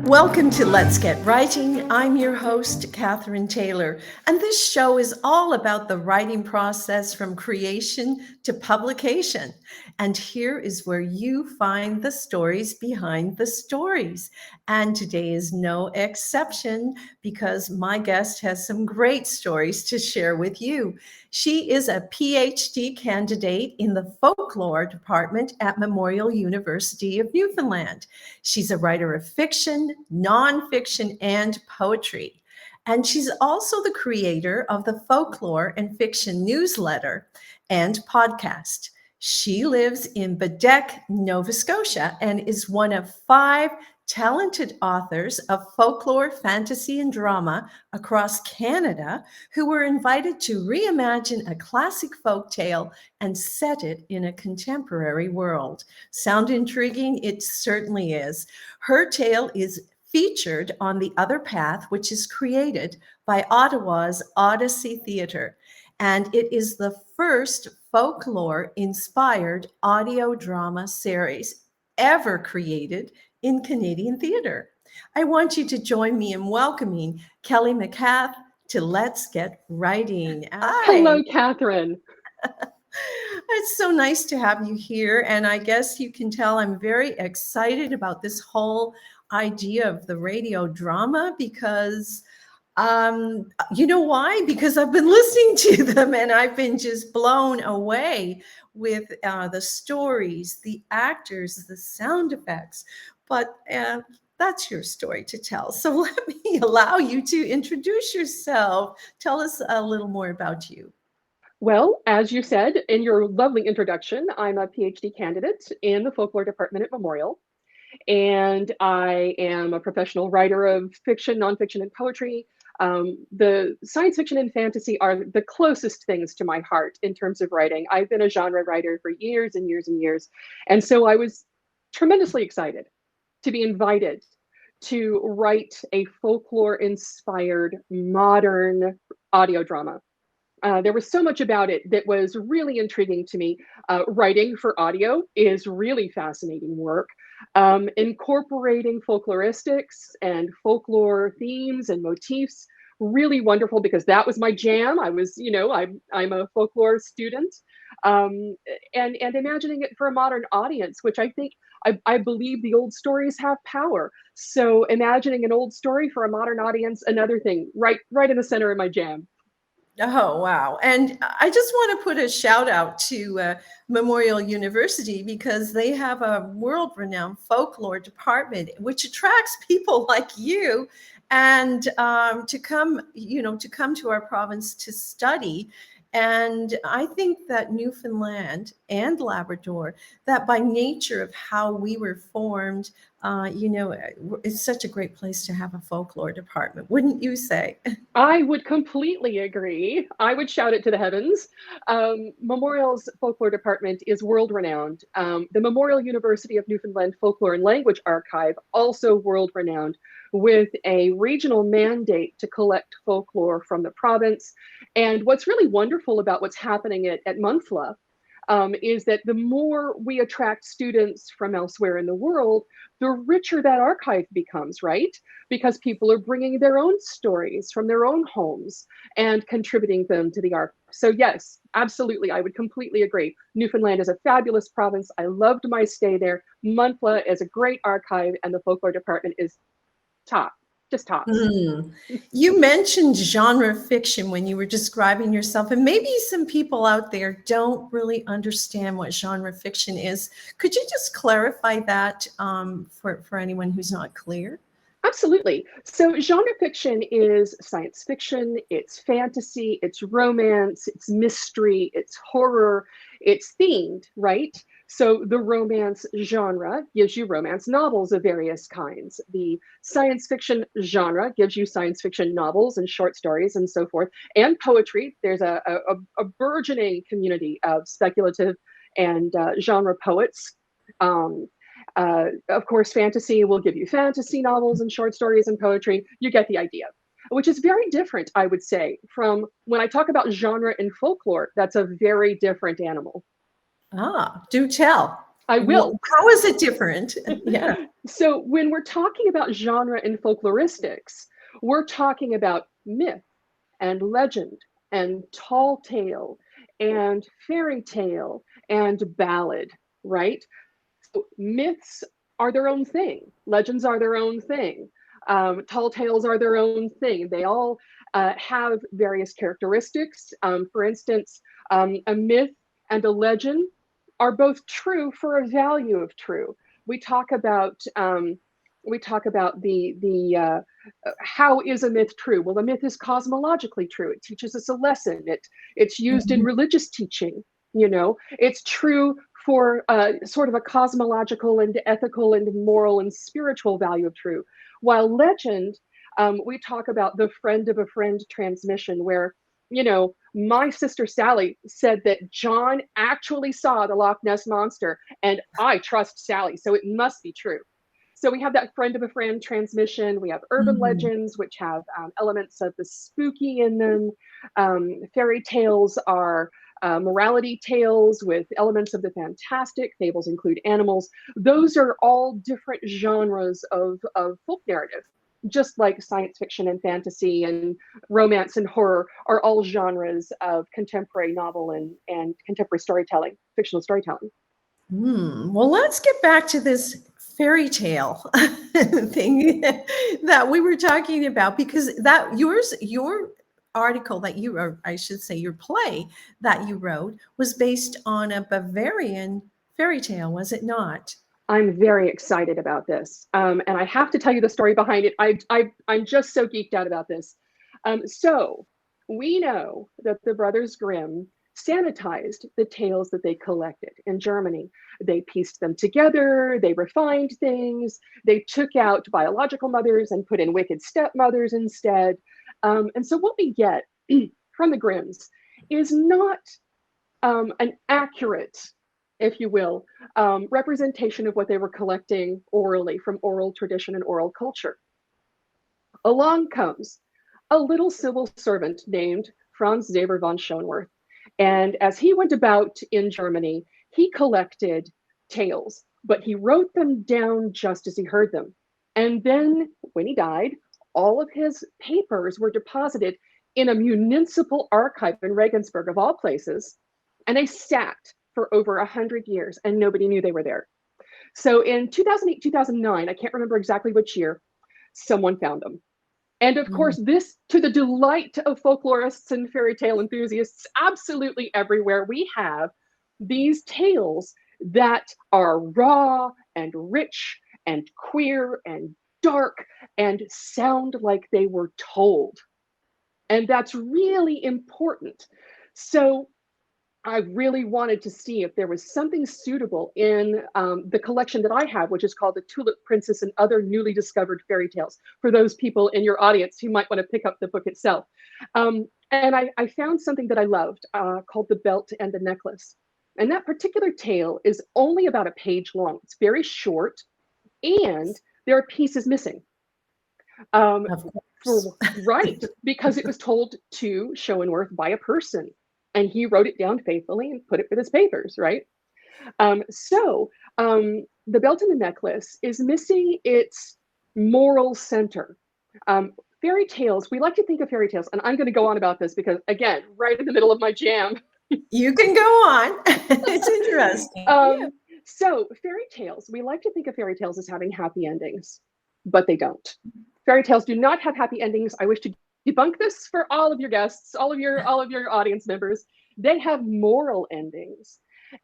Welcome to Let's Get Writing. I'm your host, Catherine Taylor, and this show is all about the writing process from creation to publication. And here is where you find the stories behind the stories. And today is no exception because my guest has some great stories to share with you. She is a PhD candidate in the folklore department at Memorial University of Newfoundland. She's a writer of fiction, nonfiction, and poetry. And she's also the creator of the folklore and fiction newsletter and podcast. She lives in Bedeque, Nova Scotia, and is one of 5 talented authors of folklore, fantasy, and drama across Canada who were invited to reimagine a classic folk tale and set it in a contemporary world. Sound intriguing? It certainly is. Her tale is featured on The Other Path, which is created by Ottawa's Odyssey Theatre. And it is the first folklore-inspired audio drama series ever created in Canadian theatre. I want you to join me in welcoming Caellaigh MacCath to Let's Get Writing. Hello, Catherine. It's so nice to have you here. And I guess you can tell I'm very excited about this whole idea of the radio drama because you know why? Because I've been listening to them and I've been just blown away with the stories, the actors, the sound effects. But that's your story to tell. So let me allow you to introduce yourself. Tell us a little more about you. Well, as you said in your lovely introduction, I'm a PhD candidate in the folklore department at Memorial. And I am a professional writer of fiction, nonfiction, and poetry. The science fiction and fantasy are the closest things to my heart in terms of writing. I've been a genre writer for years and years and years. And so I was tremendously excited to be invited to write a folklore-inspired modern audio drama. There was so much about it that was really intriguing to me. Writing for audio is really fascinating work. Incorporating folkloristics and folklore themes and motifs, really wonderful because that was my jam. I was, I'm a folklore student. And imagining it for a modern audience, which I believe the old stories have power. So imagining an old story for a modern audience, another thing, right in the center of my jam. Oh, wow. And I just want to put a shout out to Memorial University because they have a world-renowned folklore department, which attracts people like you and to come to our province to study. And I think that Newfoundland and Labrador, that by nature of how we were formed, it's such a great place to have a folklore department, wouldn't you say? I would completely agree. I would shout it to the heavens. Memorial's folklore department is world-renowned. The Memorial University of Newfoundland Folklore and Language Archive, also world-renowned, with a regional mandate to collect folklore from the province. And what's really wonderful about what's happening at MUNFLA is that the more we attract students from elsewhere in the world, the richer that archive becomes, right? Because people are bringing their own stories from their own homes and contributing them to the archive. So yes, absolutely, I would completely agree. Newfoundland is a fabulous province. I loved my stay there. MUNFLA is a great archive and the folklore department is top. Just tops. You mentioned genre fiction when you were describing yourself, and maybe some people out there don't really understand what genre fiction is. Could you just clarify that for anyone who's not clear? Absolutely. So genre fiction is science fiction, it's fantasy, it's romance, it's mystery, it's horror, it's themed, right? So the romance genre gives you romance novels of various kinds. The science fiction genre gives you science fiction novels and short stories and so forth. And poetry, there's a burgeoning community of speculative and genre poets. Of course, fantasy will give you fantasy novels and short stories and poetry. You get the idea, which is very different, I would say, from when I talk about genre in folklore. That's a very different animal. Ah, do tell. I will. Well, how is it different? Yeah. So when we're talking about genre in folkloristics, we're talking about myth and legend and tall tale and fairy tale and ballad, right? So myths are their own thing. Legends are their own thing. Tall tales are their own thing. They all have various characteristics. For instance, a myth and a legend are both true for a value of true. We talk about the how is a myth true? Well, a myth is cosmologically true. It teaches us a lesson. It's used in Mhm. religious teaching. You know, it's true for sort of a cosmological and ethical and moral and spiritual value of true. While legend, we talk about the friend of a friend transmission, where, you know, my sister Sally said that John actually saw the Loch Ness monster, and I trust Sally, so it must be true. So we have that friend of a friend transmission. We have urban Mhm. legends, which have elements of the spooky in them. Fairy tales are morality tales with elements of the fantastic. Fables include animals. Those are all different genres of folk narrative, just like science fiction and fantasy and romance and horror are all genres of contemporary novel and contemporary storytelling, fictional storytelling. Well, let's get back to this fairy tale thing that we were talking about, because that your article that you, or I should say your play that you wrote, was based on a Bavarian fairy tale, was it not? I'm very excited about this. And I have to tell you the story behind it. I'm just so geeked out about this. So we know that the Brothers Grimm sanitized the tales that they collected in Germany. They pieced them together, they refined things, they took out biological mothers and put in wicked stepmothers instead. And so what we get from the Grimms is not an accurate, if you will, representation of what they were collecting orally from oral tradition and oral culture. Along comes a little civil servant named Franz Xaver von Schoenworth. And as he went about in Germany, he collected tales, but he wrote them down just as he heard them. And then when he died, all of his papers were deposited in a municipal archive in Regensburg, of all places, and they sat for over 100 years and nobody knew they were there. So in 2008, 2009, I can't remember exactly which year, someone found them. And of Mhm. course, this, to the delight of folklorists and fairy tale enthusiasts, absolutely everywhere, we have these tales that are raw and rich and queer and dark and sound like they were told. And that's really important. So I really wanted to see if there was something suitable in the collection that I have, which is called The Tulip Princess and Other Newly Discovered Fairy Tales, for those people in your audience who might want to pick up the book itself. And I found something that I loved called The Belt and the Necklace. And that particular tale is only about a page long. It's very short, and there are pieces missing. Um, Of for course. right, because it was told to Schoenworth by a person, and he wrote it down faithfully and put it with his papers, right? So the belt and the necklace is missing its moral center. Fairy tales, we like to think of fairy tales, and I'm going to go on about this because, again, right in the middle of my jam. You can go on. It's interesting. Yeah. um, so fairy tales, we like to think of fairy tales as having happy endings, but they don't. Fairy tales do not have happy endings. I wish to debunk this for all of your guests, all of your audience members. They have moral endings,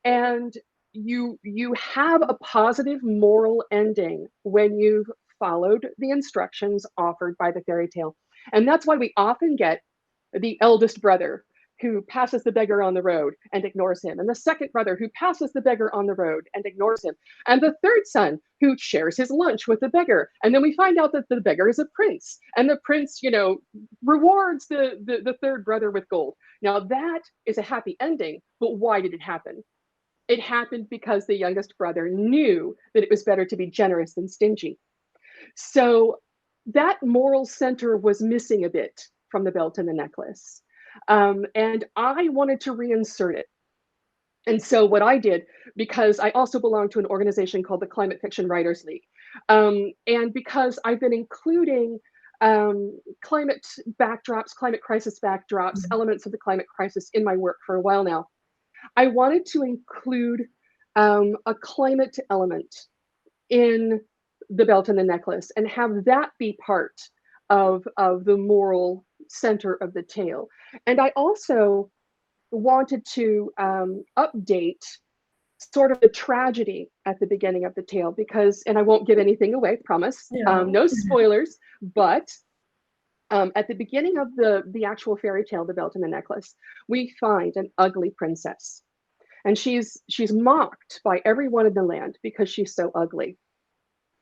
and you have a positive moral ending when you've followed the instructions offered by the fairy tale. And that's why we often get the eldest brother who passes the beggar on the road and ignores him, and the second brother who passes the beggar on the road and ignores him, and the third son who shares his lunch with the beggar. And then we find out that the beggar is a prince, and the prince, you know, rewards the third brother with gold. Now that is a happy ending, but why did it happen? It happened because the youngest brother knew that it was better to be generous than stingy. So that moral center was missing a bit from the belt and the necklace. And I wanted to reinsert it. And so what I did, because I also belong to an organization called the Climate Fiction Writers League, and because I've been including climate backdrops, climate crisis backdrops, Mhm. elements of the climate crisis in my work for a while now, I wanted to include a climate element in the belt and the necklace and have that be part of the moral center of the tale. And I also wanted to update sort of the tragedy at the beginning of the tale because, and I won't give anything away, promise, No. no spoilers, but at the beginning of the actual fairy tale, The Belt and the Necklace, we find an ugly princess, and she's mocked by everyone in the land because she's so ugly.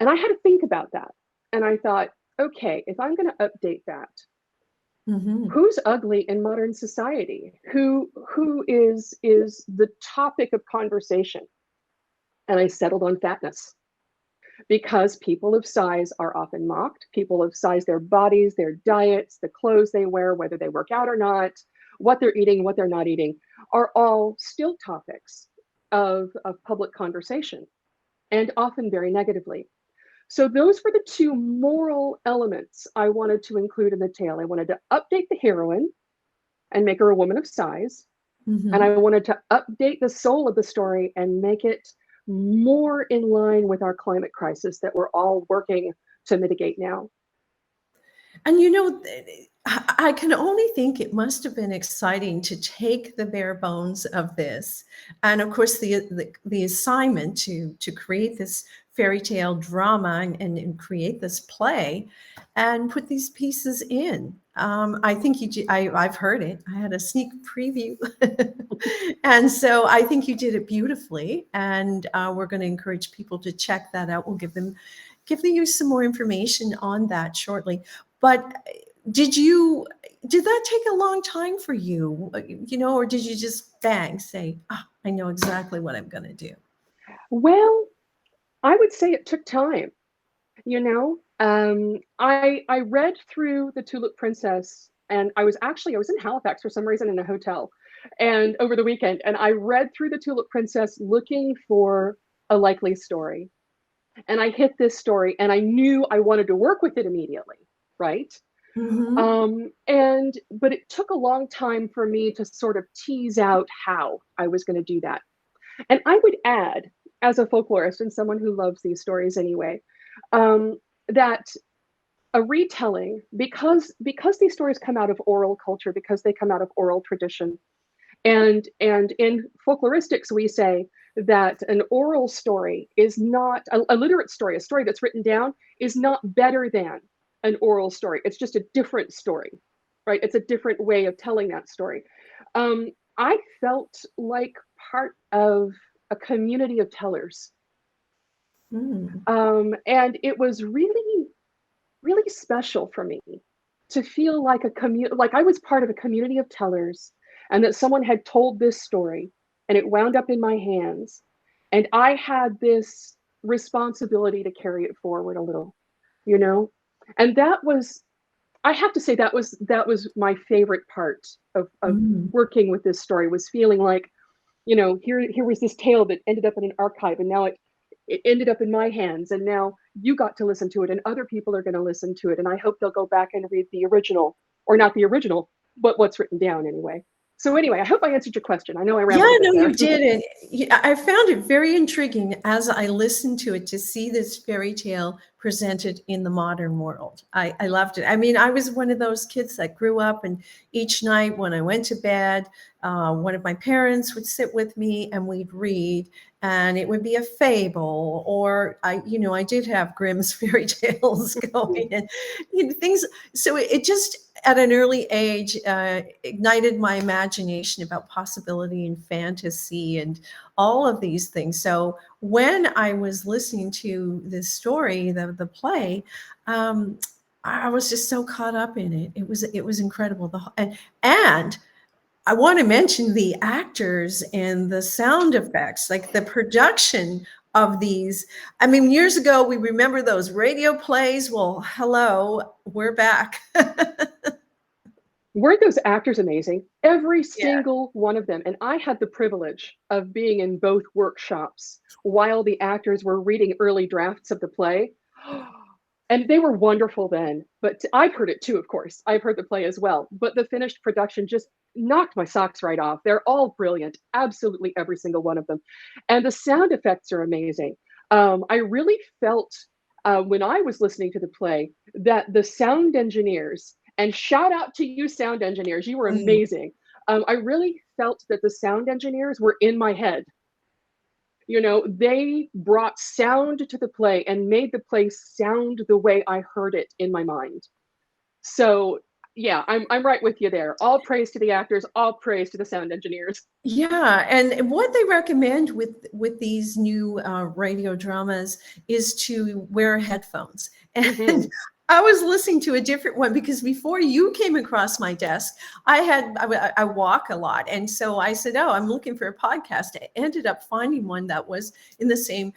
And I had to think about that, and I thought, okay, if I'm going to update that, Mhm. who's ugly in modern society? Who is the topic of conversation? And I settled on fatness because people of size are often mocked. People of size, their bodies, their diets, the clothes they wear, whether they work out or not, what they're eating, what they're not eating, are all still topics of public conversation, and often very negatively. So those were the two moral elements I wanted to include in the tale. I wanted to update the heroine and make her a woman of size. And I Mhm. wanted to update the soul of the story and make it more in line with our climate crisis that we're all working to mitigate now. And I can only think it must have been exciting to take the bare bones of this, and of course the assignment to create this fairy tale drama and create this play, and put these pieces in. I think I've heard it. I had a sneak preview, and so I think you did it beautifully. And we're going to encourage people to check that out. We'll give you some more information on that shortly. But did you did that take a long time for you, or did you just bang say, I know exactly what I'm going to do? Well, I would say it took time. I read through The Tulip Princess, and I was in Halifax for some reason in a hotel, and over the weekend, and I read through The Tulip Princess looking for a likely story, and I hit this story, and I knew I wanted to work with it immediately, right? Hmm. And but it took a long time for me to sort of tease out how I was going to do that. And I would add, as a folklorist and someone who loves these stories anyway, that a retelling, because these stories come out of oral culture, because they come out of oral tradition, and in folkloristics we say that an oral story is not a literate story, a story that's written down is not better than an oral story. It's just a different story, right? It's a different way of telling that story. um, I felt like part of a community of tellers, Mm. and it was really really special for me to feel like like I was part of a community of tellers, and that someone had told this story and it wound up in my hands, and I had this responsibility to carry it forward a little, you know? And that was, I have to say, that was my favorite part of Mm. working with this story, was feeling like, here was this tale that ended up in an archive, and now it ended up in my hands, and now you got to listen to it, and other people are going to listen to it, and I hope they'll go back and read the original, or not the original, but what's written down anyway. So anyway, I hope I answered your question. I know I Yeah, rambled a bit no, you there. did. And I found it very intriguing as I listened to it to see this fairy tale presented in the modern world. I loved it. I mean, I was one of those kids that grew up, and each night when I went to bed, one of my parents would sit with me and we'd read, and it would be a fable, or I did have Grimm's fairy tales going, and things. So it just at an early age ignited my imagination about possibility and fantasy and all of these things. So when I was listening to this story, the play, um, I was just so caught up in it. It was incredible. And I want to mention the actors and the sound effects, like the production of these. I mean, years ago, we remember those radio plays. Well, hello, we're back. Weren't those actors amazing? Every Yeah. single one of them. And I had the privilege of being in both workshops while the actors were reading early drafts of the play. And they were wonderful then. But I've heard it too, of course. I've heard the play as well. But the finished production just knocked my socks right off. They're all brilliant, absolutely every single one of them. And the sound effects are amazing. I really felt when I was listening to the play that the sound engineers, and shout out to you, sound engineers, you were Mm. amazing. I really felt that the sound engineers were in my head. They brought sound to the play and made the play sound the way I heard it in my mind. So, yeah, I'm right with you there. All praise to the actors, all praise to the sound engineers. Yeah, and what they recommend with these new radio dramas is to wear headphones. And Hmm. I was listening to a different one because before you came across my desk, I walk a lot, and so I said, "Oh, I'm looking for a podcast." I ended up finding one that was in the same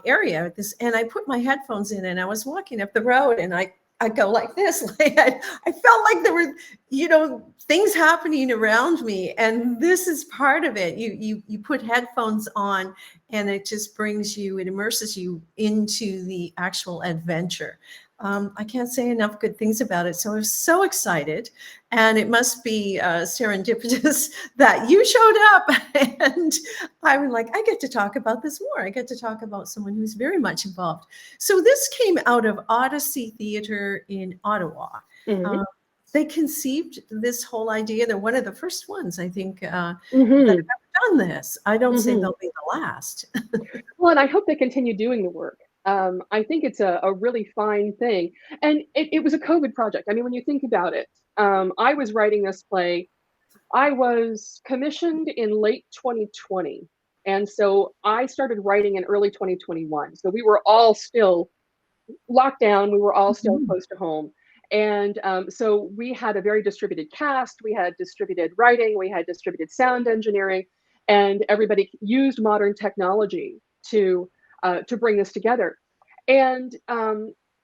area. And I put my headphones in, and I was walking up the road, and I go like this, like I felt like there were, things happening around me, and this is part of it. You put headphones on, and it immerses you into the actual adventure. I can't say enough good things about it. So I was so excited, and it must be serendipitous that you showed up. And I was like, I get to talk about this more. I get to talk about someone who's very much involved. So this came out of Odyssey Theatre in Ottawa. Hmm. Uh, they conceived this whole idea. They're one of the first ones, I think, that have Hmm. ever done this. I don't say Hmm. they'll be the last. Well, and I hope they continue doing the work. I think it's a really fine thing. And it was a COVID project. I mean, when you think about it, I was writing this play. I was commissioned in late 2020. And so I started writing in early 2021. So we were all still locked down. We were all still Mhm. close to home. And so we had a very distributed cast. We had distributed writing. We had distributed sound engineering. And everybody used modern technology to bring this together. And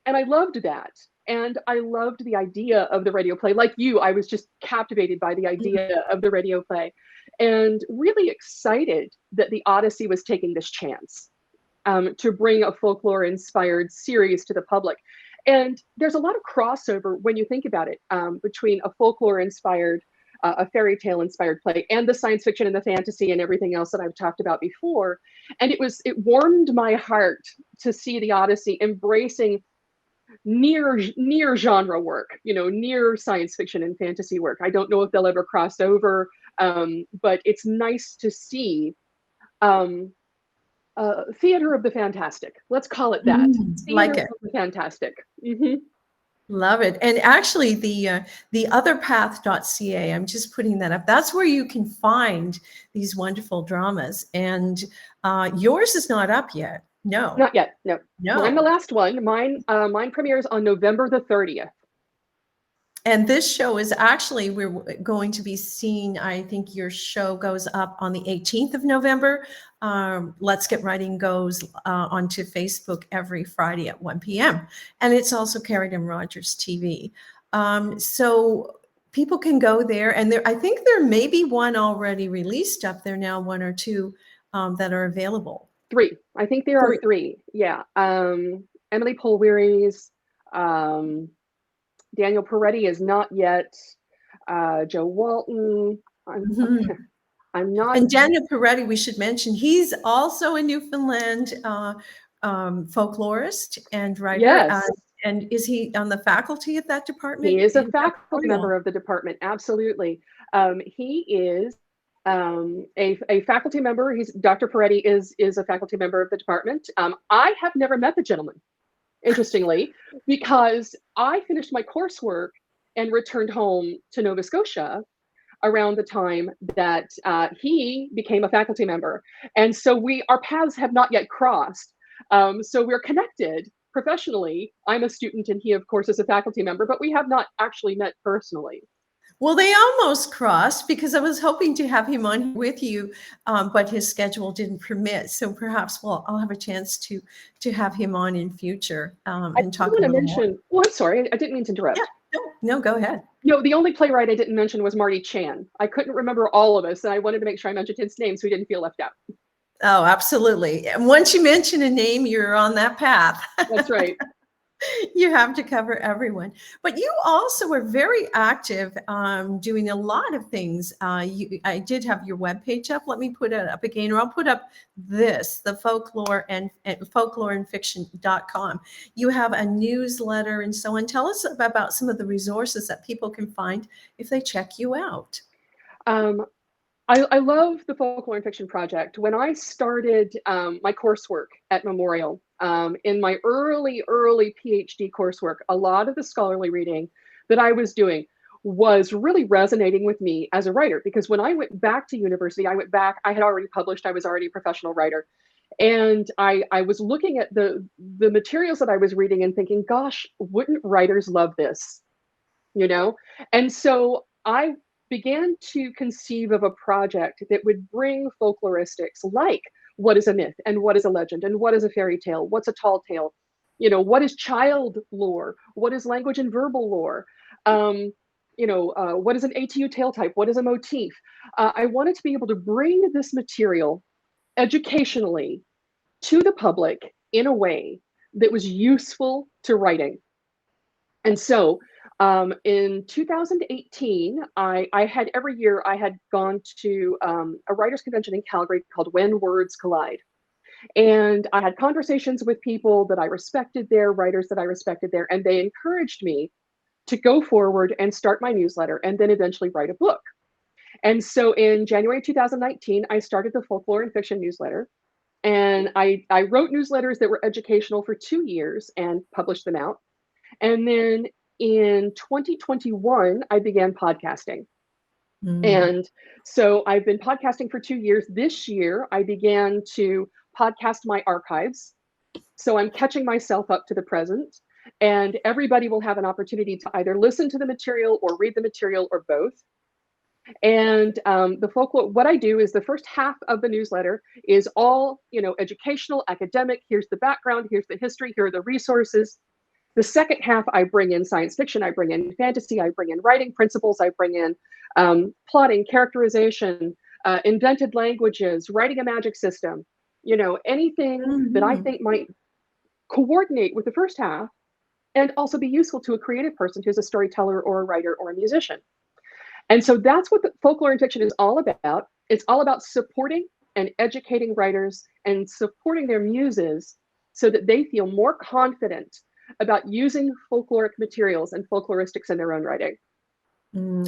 and I loved that. And I loved the idea of the radio play. Like you, I was just captivated by the idea of the radio play, and really excited that the Odyssey was taking this chance to bring a folklore inspired series to the public. And there's a lot of crossover when you think about it, between a folklore inspired, a fairy tale inspired play and the science fiction and the fantasy and everything else that I've talked about before. And it warmed my heart to see the Odyssey embracing near genre work, near science fiction and fantasy work. I don't know if they'll ever cross over, but it's nice to see um, theater of the fantastic. Let's call it that. Like Theater it. of the fantastic. Hmm. Love it. And actually the otherpath.ca, I'm just putting that up. That's where you can find these wonderful dramas. And yours is not up yet. No, Not yet. No, I'm the no. last one. Mine premieres on November the 30th. And this show is actually, we're going to be seeing, I think your show goes up on the 18th of November. Let's Get Writing goes onto Facebook every Friday at 1 p.m. And it's also carried on Rogers TV. So people can go there. And I think there may be one already released up there now, one or two that are available. Three. I think there are Three. three. Yeah. Emily Polweary's, um, Daniel Peretti is not yet. Joe Walton. Mhm. I'm not. And Daniel Peretti, we should mention, he's also a Newfoundland folklorist and writer. Yes, And is he on the faculty at that department he is a in faculty Montreal? member of the department. Absolutely. He is a faculty member. Dr. Peretti is a faculty member of the department. I have never met the gentleman, interestingly, because I finished my coursework and returned home to Nova Scotia around the time that he became a faculty member. And so our paths have not yet crossed. So we're connected professionally. I'm a student and he, of course, is a faculty member, but we have not actually met personally. Well, they almost crossed because I was hoping to have him on with you, but his schedule didn't permit. So perhaps I'll have a chance to have him on in future I and do talk want a to little more. mention, oh, I'm sorry, I didn't mean to Yeah, interrupt. no, No, go ahead. The only playwright I didn't mention was Marty Chan. I couldn't remember all of us, and I wanted to make sure I mentioned his name so he didn't feel left out. Oh, absolutely. And once you mention a name, you're on that path. That's right. You have to cover everyone. But you also are very active, doing a lot of things. I did have your webpage up. Let me put it up again, or I'll put up this, the folkloreandfiction.com. You have a newsletter and so on. Tell us about some of the resources that people can find if they check you out. I love the Folklore and Fiction Project. When I started my coursework at Memorial, in my early PhD coursework, a lot of the scholarly reading that I was doing was really resonating with me as a writer, because when I went back to university, I had already published, I was already a professional writer. And I was looking at the materials that I was reading and thinking, gosh, wouldn't writers love this? And so I began to conceive of a project that would bring folkloristics, like what is a myth and what is a legend and what is a fairy tale, what's a tall tale, what is child lore, what is language and verbal lore, what is an ATU tale type, what is a motif. I wanted to be able to bring this material educationally to the public in a way that was useful to writing. And so in 2018, I had every year I had gone to a writers' convention in Calgary called When Words Collide. And I had conversations with people that I respected there, writers that I respected there, and they encouraged me to go forward and start my newsletter and then eventually write a book. And so in January 2019, I started the Folklore and Fiction newsletter. And I wrote newsletters that were educational for 2 years and published them out. And then in 2021, I began podcasting. And so I've been podcasting for 2 years. This year, I began to podcast my archives. So I'm catching myself up to the present. And everybody will have an opportunity to either listen to the material or read the material or both. And the folklore, what I do is the first half of the newsletter is all, educational, academic. Here's the background, here's the history, here are the resources. The second half, I bring in science fiction, I bring in fantasy, I bring in writing principles, I bring in plotting, characterization, invented languages, writing a magic system, anything that I think might coordinate with the first half and also be useful to a creative person who's a storyteller or a writer or a musician. And so that's what the folklore and fiction is all about. It's all about supporting and educating writers and supporting their muses so that they feel more confident about using folkloric materials and folkloristics in their own writing.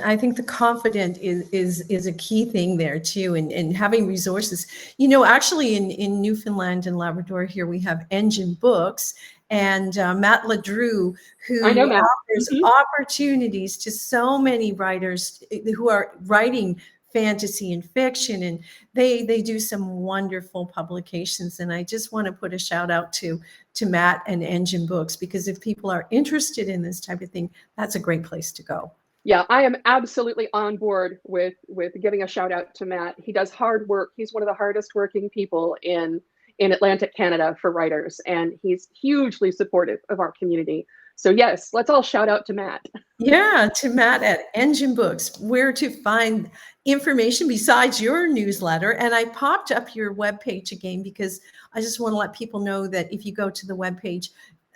I think the confident is a key thing there too, and having resources. Actually in Newfoundland and Labrador here, we have Engine Books, and Matt Ledrew, who offers opportunities to so many writers who are writing fantasy and fiction, and they do some wonderful publications. And I just want to put a shout out to Matt and Engine Books, because if people are interested in this type of thing, that's a great place to go. Yeah, I am absolutely on board with giving a shout out to Matt. He does hard work. He's one of the hardest working people in Atlantic Canada for writers, and he's hugely supportive of our community. So yes, let's all shout out to Matt. Yeah, to Matt at Engine Books, where to find information besides your newsletter. And I popped up your webpage again because I just want to let people know that if you go to the webpage,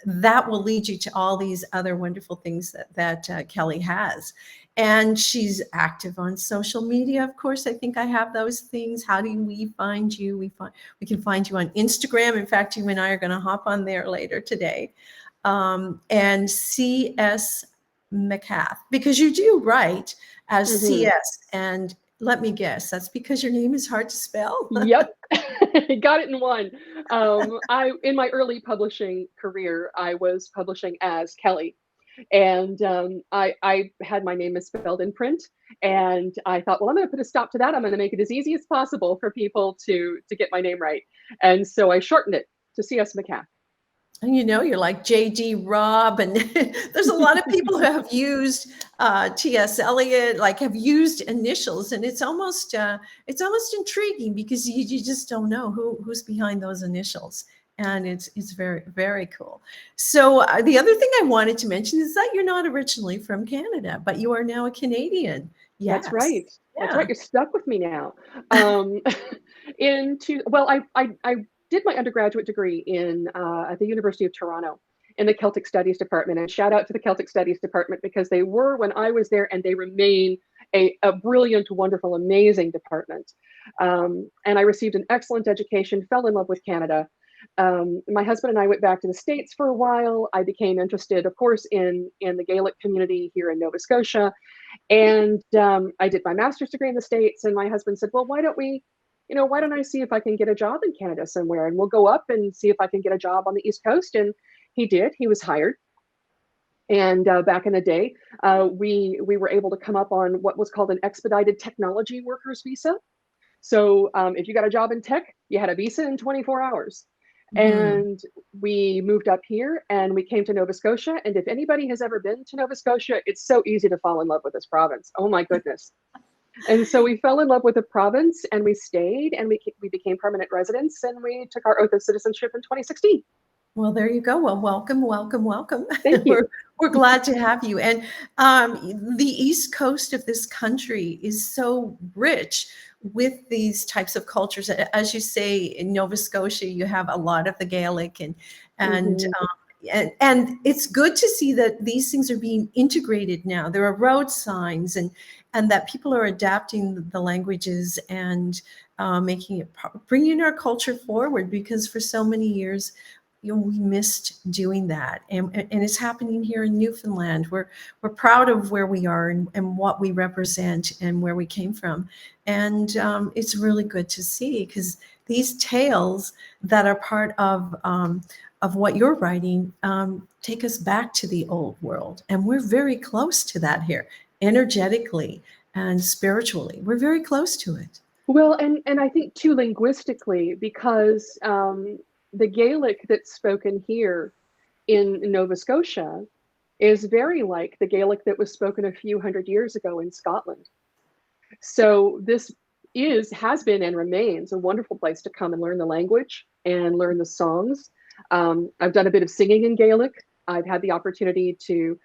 that will lead you to all these other wonderful things that Caellaigh has. And she's active on social media. Of course, I think I have those things. How do we find you? We can find you on Instagram. In fact, you and I are going to hop on there later today. And C.S. MacCath, because you do write as C.S. And let me guess, that's because your name is hard to spell? Yep. Got it in one. In my early publishing career, I was publishing as Caellaigh. And I had my name misspelled in print. And I thought, well, I'm going to put a stop to that. I'm going to make it as easy as possible for people to get my name right. And so I shortened it to C.S. MacCath. And you're like J.D. Robb, and there's a lot of people who have used T.S. Eliot, like have used initials, and it's almost intriguing because you just don't know who's behind those initials. and it's very, very cool. So the other thing I wanted to mention is that you're not originally from Canada, but you are now a Canadian. That's Yes. right. That's Yeah. right. You're stuck with me now. Um, well, I did my undergraduate degree in at the University of Toronto in the Celtic Studies department. And shout out to the Celtic Studies department because they were when I was there, and they remain a brilliant, wonderful, amazing department. And I received an excellent education, fell in love with Canada. My husband and I went back to the States for a while. I became interested, of course, in the Gaelic community here in Nova Scotia. And I did my master's degree in the States, and my husband said, well, why don't I see if I can get a job in Canada somewhere? And we'll go up and see if I can get a job on the East Coast. And he did. He was hired. And back in the day, we were able to come up on what was called an expedited technology workers visa. So if you got a job in tech, you had a visa in 24 hours. Mhm. And we moved up here and we came to Nova Scotia. And if anybody has ever been to Nova Scotia, it's so easy to fall in love with this province. Oh my goodness. And so we fell in love with the province and we stayed and we became permanent residents and we took our oath of citizenship in 2016. Well, there you go. Well, welcome, welcome, welcome. Thank we're you. we're glad to have you. And the East Coast of this country is so rich with these types of cultures. As you say, in Nova Scotia, you have a lot of the Gaelic, and Mhm. and it's good to see that these things are being integrated now. There are road signs, and that people are adapting the languages and making it bringing our culture forward, because for so many years we missed doing that, and it's happening here in Newfoundland. We're proud of where we are, and what we represent and where we came from, and it's really good to see, because these tales that are part of what you're writing take us back to the old world, and we're very close to that here, energetically and spiritually. We're very close to it. Well, and I think too linguistically, because the Gaelic that's spoken here in Nova Scotia is very like the Gaelic that was spoken a few hundred years ago in Scotland. So this has been and remains a wonderful place to come and learn the language and learn the songs. I've done a bit of singing in Gaelic. I've had the opportunity to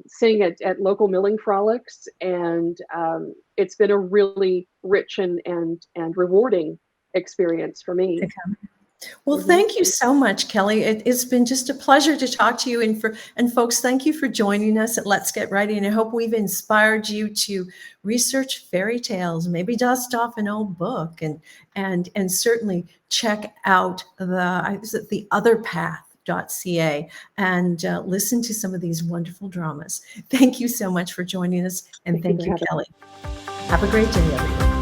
sing at local milling frolics, and it's been a really rich and rewarding experience for me. Well, Mhm. thank you so much, Kelly. It's been just a pleasure to talk to you. And folks, thank you for joining us at Let's Get Writing. I hope we've inspired you to research fairy tales, maybe dust off an old book, and certainly check out the otherpath.ca and listen to some of these wonderful dramas. Thank you so much for joining us, and Thank you thank for you, having me. Kelly. Have a great day, everyone.